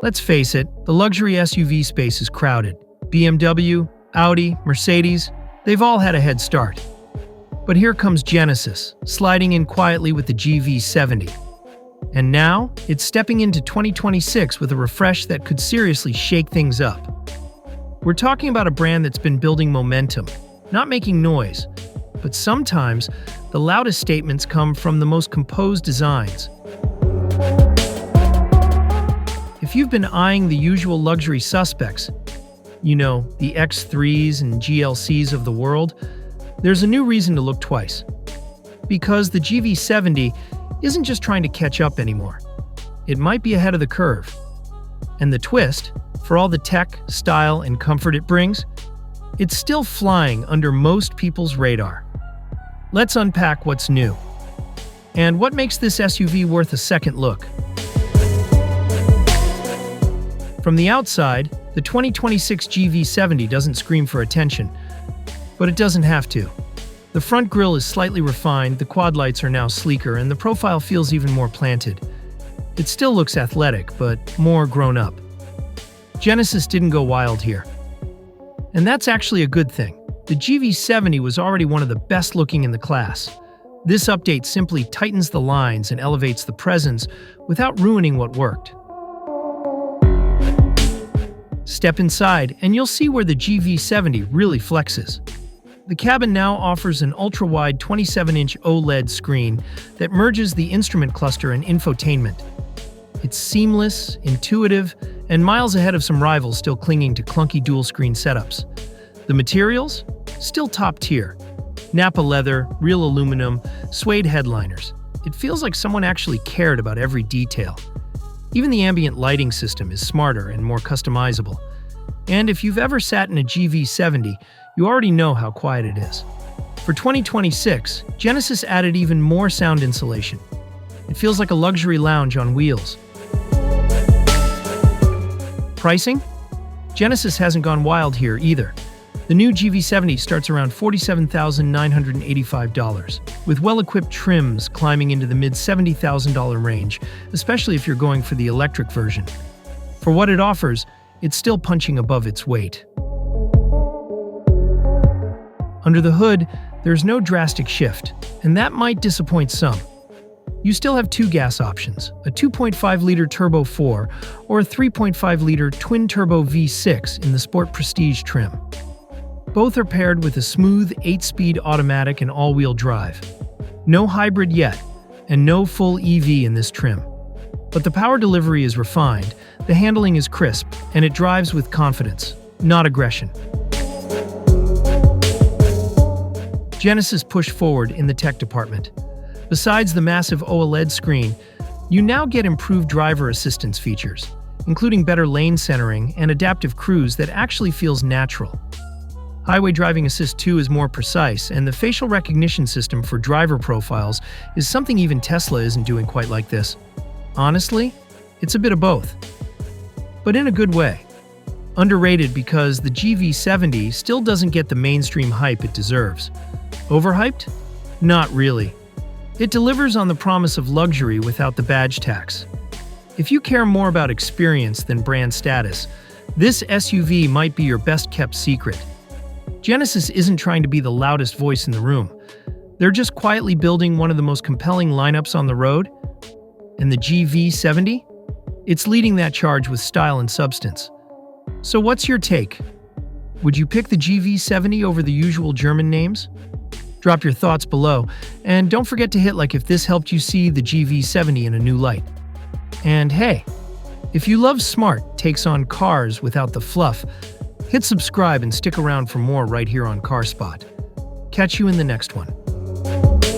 Let's face it, the luxury SUV space is crowded. BMW, Audi, Mercedes, they've all had a head start. But here comes Genesis, sliding in quietly with the GV70. And now, it's stepping into 2026 with a refresh that could seriously shake things up. We're talking about a brand that's been building momentum, not making noise, but sometimes the loudest statements come from the most composed designs. If you've been eyeing the usual luxury suspects, the X3s and GLCs of the world, there's a new reason to look twice. Because the GV70 isn't just trying to catch up anymore. It might be ahead of the curve. And the twist, for all the tech, style, and comfort it brings, it's still flying under most people's radar. Let's unpack what's new. And what makes this SUV worth a second look. From the outside, the 2026 GV70 doesn't scream for attention, but it doesn't have to. The front grille is slightly refined, the quad lights are now sleeker, and the profile feels even more planted. It still looks athletic, but more grown up. Genesis didn't go wild here. And that's actually a good thing. The GV70 was already one of the best looking in the class. This update simply tightens the lines and elevates the presence without ruining what worked. Step inside, and you'll see where the GV70 really flexes. The cabin now offers an ultra-wide 27-inch OLED screen that merges the instrument cluster and infotainment. It's seamless, intuitive, and miles ahead of some rivals still clinging to clunky dual-screen setups. The materials? Still top tier. Nappa leather, real aluminum, suede headliners. It feels like someone actually cared about every detail. Even the ambient lighting system is smarter and more customizable. And if you've ever sat in a GV70, you already know how quiet it is. For 2026, Genesis added even more sound insulation. It feels like a luxury lounge on wheels. Pricing? Genesis hasn't gone wild here either. The new GV70 starts around $47,985, with well-equipped trims climbing into the mid-$70,000 range, especially if you're going for the electric version. For what it offers, it's still punching above its weight. Under the hood, there's no drastic shift, and that might disappoint some. You still have two gas options, a 2.5-liter Turbo 4 or a 3.5-liter twin-turbo V6 in the Sport Prestige trim. Both are paired with a smooth 8-speed automatic and all-wheel drive. No hybrid yet, and no full EV in this trim. But the power delivery is refined, the handling is crisp, and it drives with confidence, not aggression. Genesis pushed forward in the tech department. Besides the massive OLED screen, you now get improved driver assistance features, including better lane centering and adaptive cruise that actually feels natural. Highway Driving Assist 2 is more precise, and the facial recognition system for driver profiles is something even Tesla isn't doing quite like this. Honestly, it's a bit of both. But in a good way. Underrated because the GV70 still doesn't get the mainstream hype it deserves. Overhyped? Not really. It delivers on the promise of luxury without the badge tax. If you care more about experience than brand status, this SUV might be your best-kept secret. Genesis isn't trying to be the loudest voice in the room. They're just quietly building one of the most compelling lineups on the road. And the GV70? It's leading that charge with style and substance. So what's your take? Would you pick the GV70 over the usual German names? Drop your thoughts below, and don't forget to hit like if this helped you see the GV70 in a new light. And hey, if you love smart takes on cars without the fluff, hit subscribe and stick around for more right here on CarSpot. Catch you in the next one.